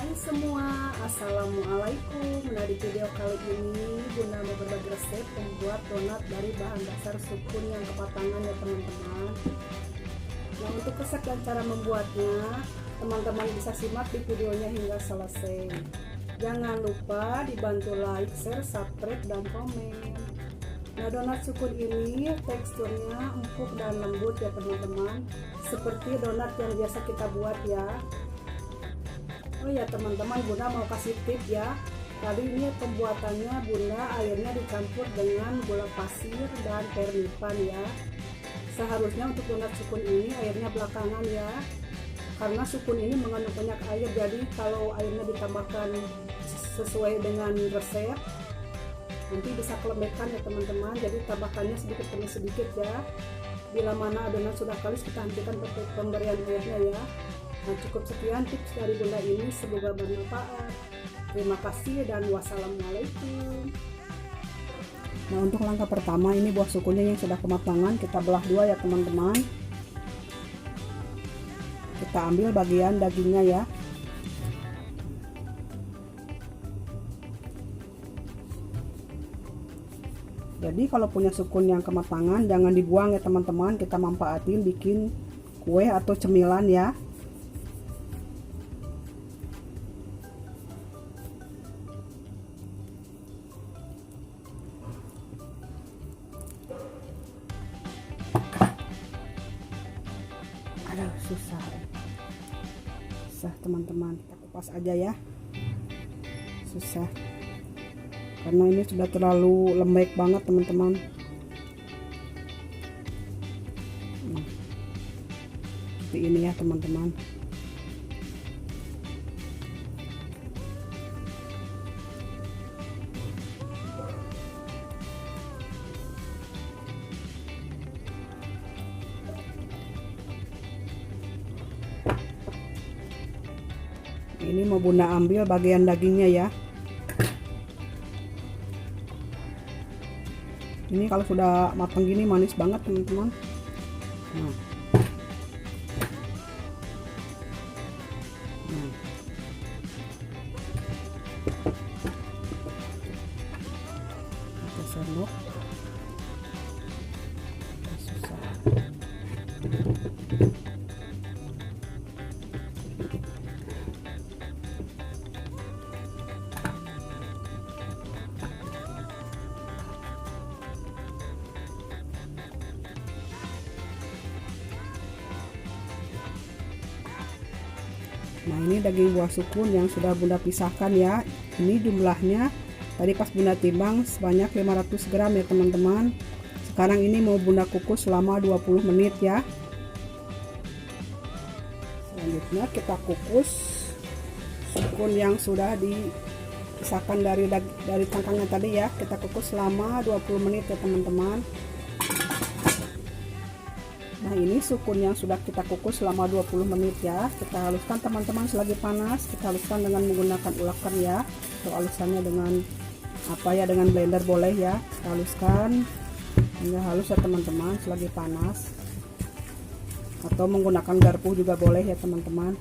Hai semua, assalamualaikum. Nah, di video kali ini Bunda mau berbagi resep membuat donat dari bahan dasar sukun yang kepatangan ya teman-teman. Nah, untuk resep dan cara membuatnya teman-teman bisa simak di videonya hingga selesai. Jangan lupa dibantu like, share, subscribe, dan komen. Nah, donat sukun ini teksturnya empuk dan lembut ya teman-teman, seperti donat yang biasa kita buat ya. Oh ya teman-teman, Bunda mau kasih tip ya. Tadi ini pembuatannya Bunda airnya dicampur dengan gula pasir dan pernipan ya. Seharusnya untuk donat sukun ini airnya belakangan ya, karena sukun ini mengandung banyak air. Jadi kalau airnya ditambahkan sesuai dengan resep nanti bisa kelembekan ya teman-teman. Jadi tambahkannya sedikit demi sedikit ya. Bila mana adonan sudah kalis, kita hentikan pemberian airnya ya. Nah, cukup sekian tips dari Bunda ini, semoga bermanfaat. Terima kasih dan wassalamualaikum. Nah, untuk langkah pertama ini buah sukunnya yang sudah kematangan kita belah dua ya teman-teman. Kita ambil bagian dagingnya ya. Jadi kalau punya sukun yang kematangan jangan dibuang ya teman-teman, kita manfaatin bikin kue atau cemilan ya. Aduh, susah teman-teman, kita kupas aja ya. Susah karena ini sudah terlalu lembek banget teman-teman. Seperti ini ya teman-teman. Ini mau Bunda ambil bagian dagingnya ya. Ini kalau sudah matang gini manis banget teman-teman. Kita sendok. Susah. Nah, ini daging buah sukun yang sudah Bunda pisahkan ya. Ini jumlahnya tadi pas Bunda timbang sebanyak 500 gram ya teman-teman. Sekarang ini mau Bunda kukus selama 20 menit ya. Selanjutnya kita kukus sukun yang sudah dipisahkan dari cangkangnya tadi ya. Kita kukus selama 20 menit ya teman-teman. Nah, ini sukun yang sudah kita kukus selama 20 menit ya. Kita haluskan teman-teman selagi panas. Kita haluskan dengan menggunakan ulakan ya. Atau halusannya dengan apa ya, dengan blender boleh ya. Kita haluskan hingga halus ya teman-teman selagi panas. Atau menggunakan garpu juga boleh ya teman-teman.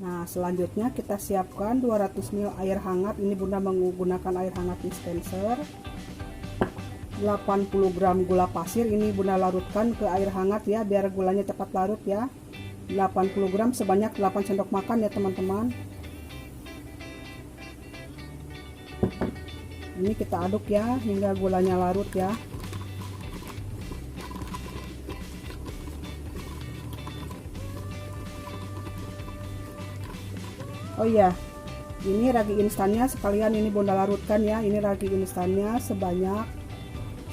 Nah, selanjutnya kita siapkan 200 ml air hangat. Ini Bunda menggunakan air hangat dispenser. 80 gram gula pasir, ini Bunda larutkan ke air hangat ya, biar gulanya cepat larut ya. 80 gram sebanyak 8 sendok makan ya teman-teman. Ini kita aduk ya hingga gulanya larut ya. Oh iya, ini ragi instannya sekalian ini Bunda larutkan ya. Ini ragi instannya sebanyak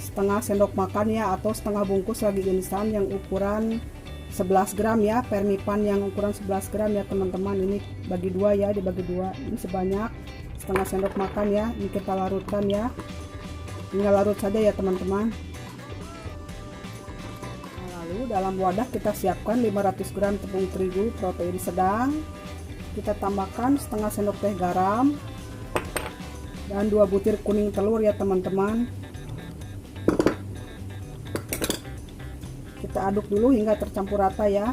setengah sendok makan ya, atau setengah bungkus ragi instan yang ukuran 11 gram ya. Pernipan yang ukuran 11 gram ya teman-teman. Ini bagi dua ya, dibagi dua. Ini sebanyak setengah sendok makan ya. Ini kita larutkan ya. Tinggal larut saja ya teman-teman. Nah, lalu dalam wadah kita siapkan 500 gram tepung terigu protein sedang. Kita tambahkan setengah sendok teh garam, dan 2 butir kuning telur ya teman-teman. Kita aduk dulu hingga tercampur rata ya.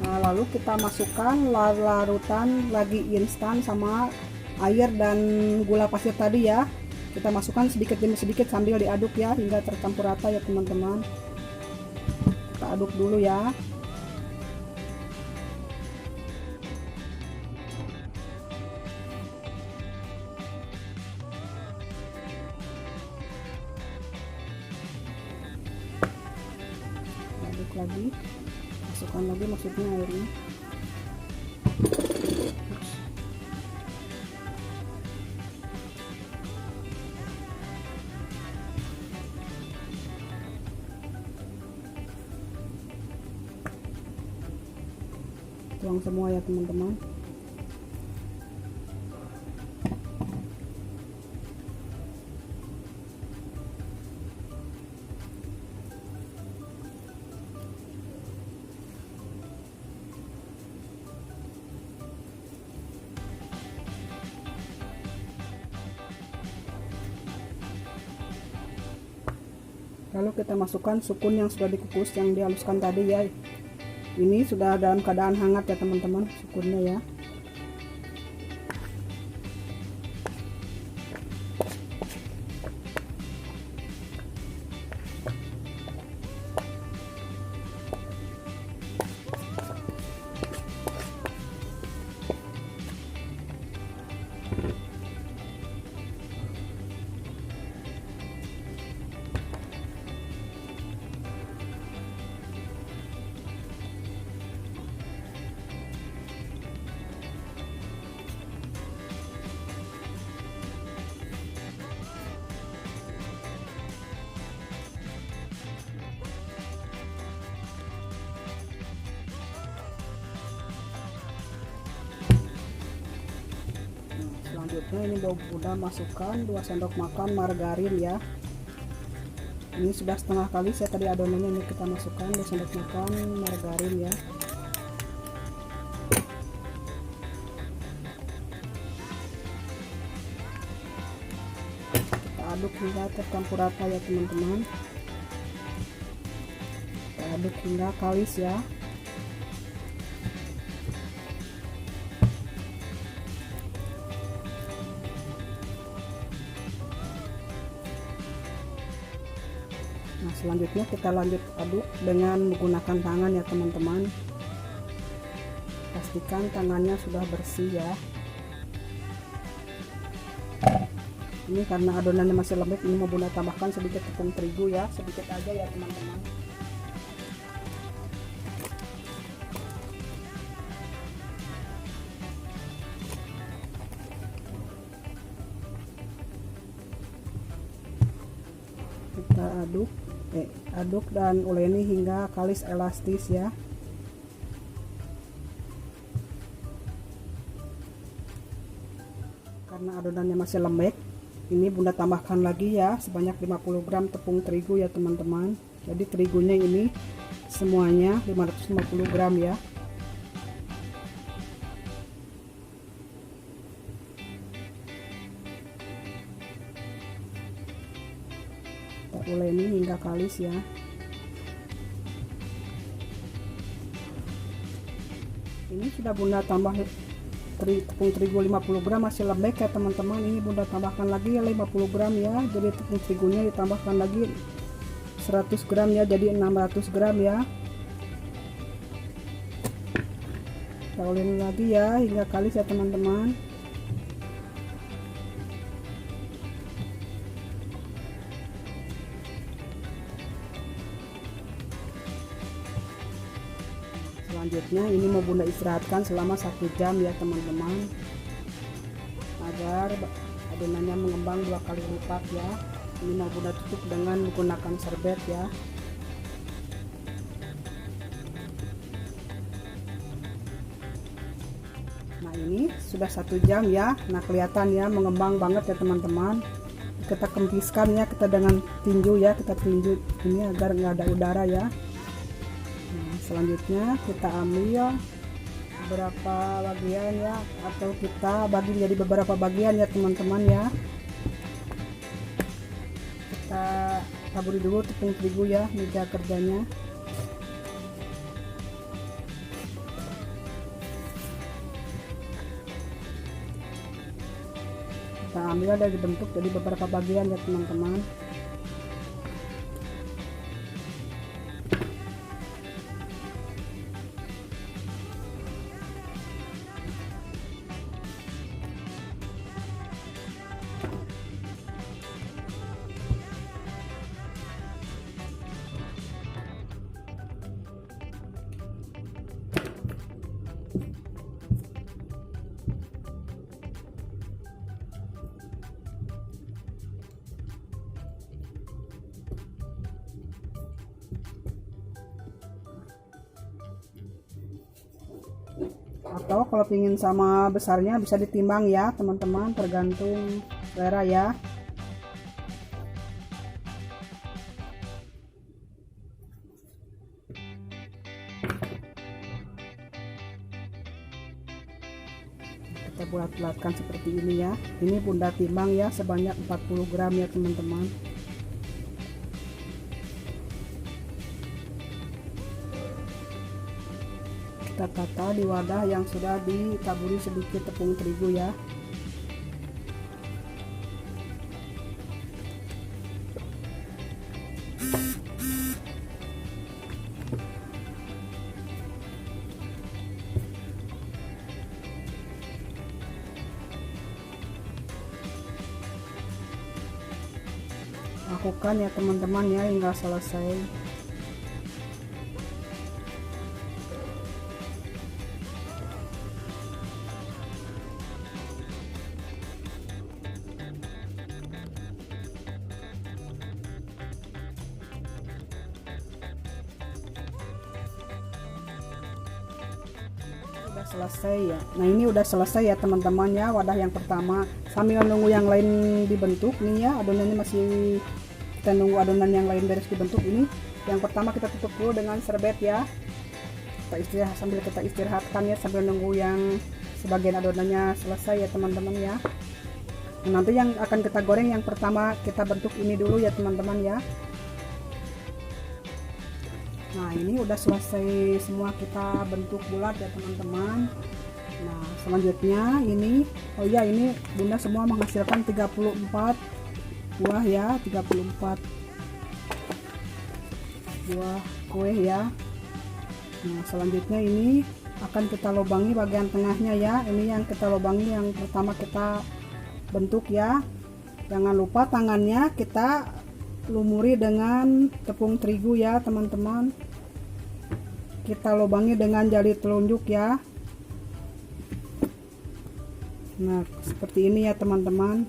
Nah, lalu kita masukkan larutan lagi instan sama air dan gula pasir tadi ya. Kita masukkan sedikit demi sedikit sambil diaduk ya hingga tercampur rata ya teman-teman. Kita aduk dulu ya. Aduk lagi, masukkan lagi maksudnya airnya. Tuang semua ya teman-teman. Lalu kita masukkan sukun yang sudah dikukus yang dihaluskan tadi ya. Ini sudah dalam keadaan hangat ya teman-teman sukunnya ya. Selanjutnya ini udah masukkan 2 sendok makan margarin ya. Ini sudah setengah kali saya tadi adonannya, ini kita masukkan 2 sendok makan margarin ya. Kita aduk hingga tercampur rata ya teman-teman. Kita aduk hingga kalis ya. Nah, selanjutnya kita lanjut aduk dengan menggunakan tangan ya teman-teman. Pastikan tangannya sudah bersih ya. Ini karena adonannya masih lembek, ini mau bunda tambahkan sedikit tepung terigu ya, sedikit aja ya teman-teman. Kita aduk dan uleni hingga kalis elastis ya. Karena adonannya masih lembek, ini bunda tambahkan lagi ya sebanyak 50 gram tepung terigu ya teman-teman. Jadi terigunya ini semuanya 550 gram ya. Uleni hingga kalis ya. Ini sudah bunda tambah tepung terigu 50 gram masih lembek ya teman-teman. Ini bunda tambahkan lagi 50 gram ya, jadi tepung terigunya ditambahkan lagi 100 gram ya, jadi 600 gram ya. Kita uleni lagi ya hingga kalis ya teman-teman. Selanjutnya ini mau bunda istirahatkan selama 1 jam ya teman-teman, agar adonannya mengembang 2 kali lipat ya. Ini mau bunda tutup dengan menggunakan serbet ya. Nah ini sudah 1 jam ya. Nah kelihatan ya mengembang banget ya teman-teman. kita kempiskan ya, kita dengan tinju ya, kita tinju ini agar nggak ada udara ya. Nah, selanjutnya kita ambil beberapa bagian ya, atau kita bagi jadi beberapa bagian ya teman-teman ya. Kita taburi dulu tepung terigu ya, meja kerjanya. Kita ambil dan dibentuk jadi beberapa bagian ya teman-teman. Atau kalau ingin sama besarnya bisa ditimbang ya teman-teman, tergantung selera ya. Kita bulat-bulatkan seperti ini ya. Ini bunda timbang ya, sebanyak 40 gram ya teman-teman. Kita tata di wadah yang sudah ditaburi sedikit tepung terigu ya. Lakukan ya teman-teman ya hingga selesai. Udah selesai ya. Nah ini udah selesai ya teman-teman ya, wadah yang pertama. Sambil nunggu yang lain dibentuk nih ya, adonannya masih, kita nunggu adonan yang lain beres dibentuk. Ini yang pertama kita tutup dulu dengan serbet ya. Kita istirahat, sambil kita istirahatkan ya, sambil nunggu yang sebagian adonannya selesai ya teman-teman ya. Nah, nanti yang akan kita goreng yang pertama kita bentuk ini dulu ya teman-teman ya. Nah ini udah selesai semua kita bentuk bulat ya teman-teman. Nah selanjutnya ini, oh ya ini bunda semua menghasilkan 34 buah ya, 34 buah kue ya. Nah selanjutnya ini akan kita lubangi bagian tengahnya ya. Ini yang kita lubangi yang pertama kita bentuk ya. Jangan lupa tangannya kita lumuri dengan tepung terigu ya teman-teman. Kita lubangi dengan jari telunjuk ya. Nah seperti ini ya teman-teman.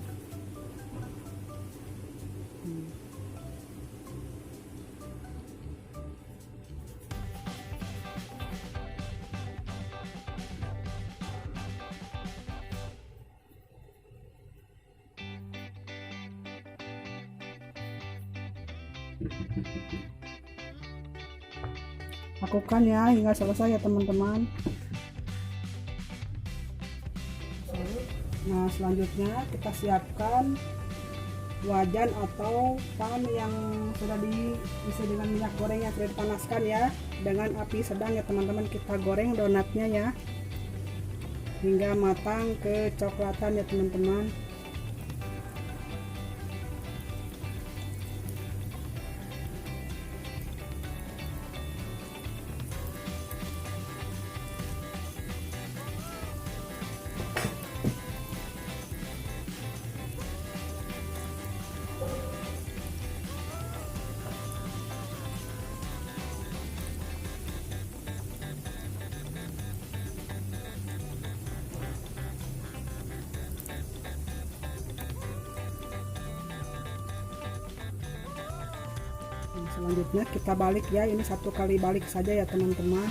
Lakukan ya hingga selesai ya teman-teman. Nah selanjutnya kita siapkan wajan atau pan yang sudah diisi dengan minyak goreng yang sudah dipanaskan ya, dengan api sedang ya teman-teman. Kita goreng donatnya ya hingga matang kecoklatan ya teman-teman. Selanjutnya kita balik ya, ini satu kali balik saja ya teman-teman.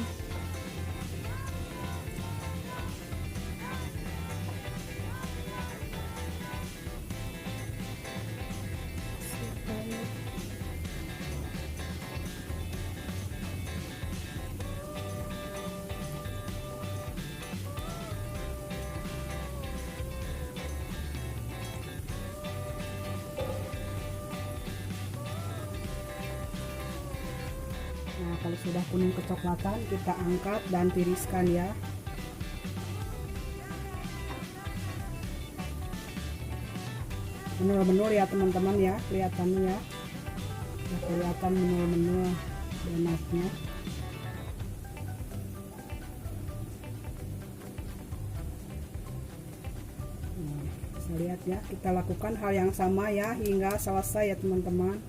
Kalau sudah kuning kecoklatan, kita angkat dan tiriskan ya. Menul-menul ya teman-teman ya, kelihatannya ya. Kelihatan menul-menul donatnya. Bisa lihat ya, kita lakukan hal yang sama ya hingga selesai ya teman-teman.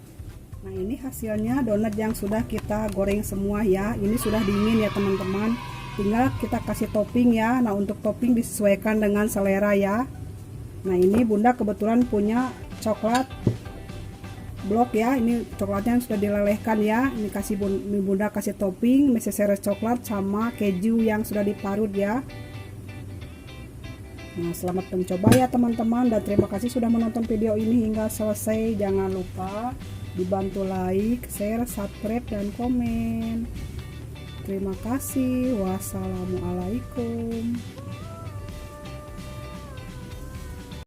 Nah ini hasilnya donat yang sudah kita goreng semua ya. Ini sudah dingin ya teman-teman. Tinggal kita kasih topping ya. Nah untuk topping disesuaikan dengan selera ya. Nah ini bunda kebetulan punya coklat blok ya. Ini coklatnya sudah dilelehkan ya. Ini bunda kasih topping meseseres coklat sama keju yang sudah diparut ya. Nah selamat mencoba ya teman-teman, dan terima kasih sudah menonton video ini hingga selesai. Jangan lupa dibantu like, share, subscribe, dan komen. Terima kasih. Wassalamualaikum.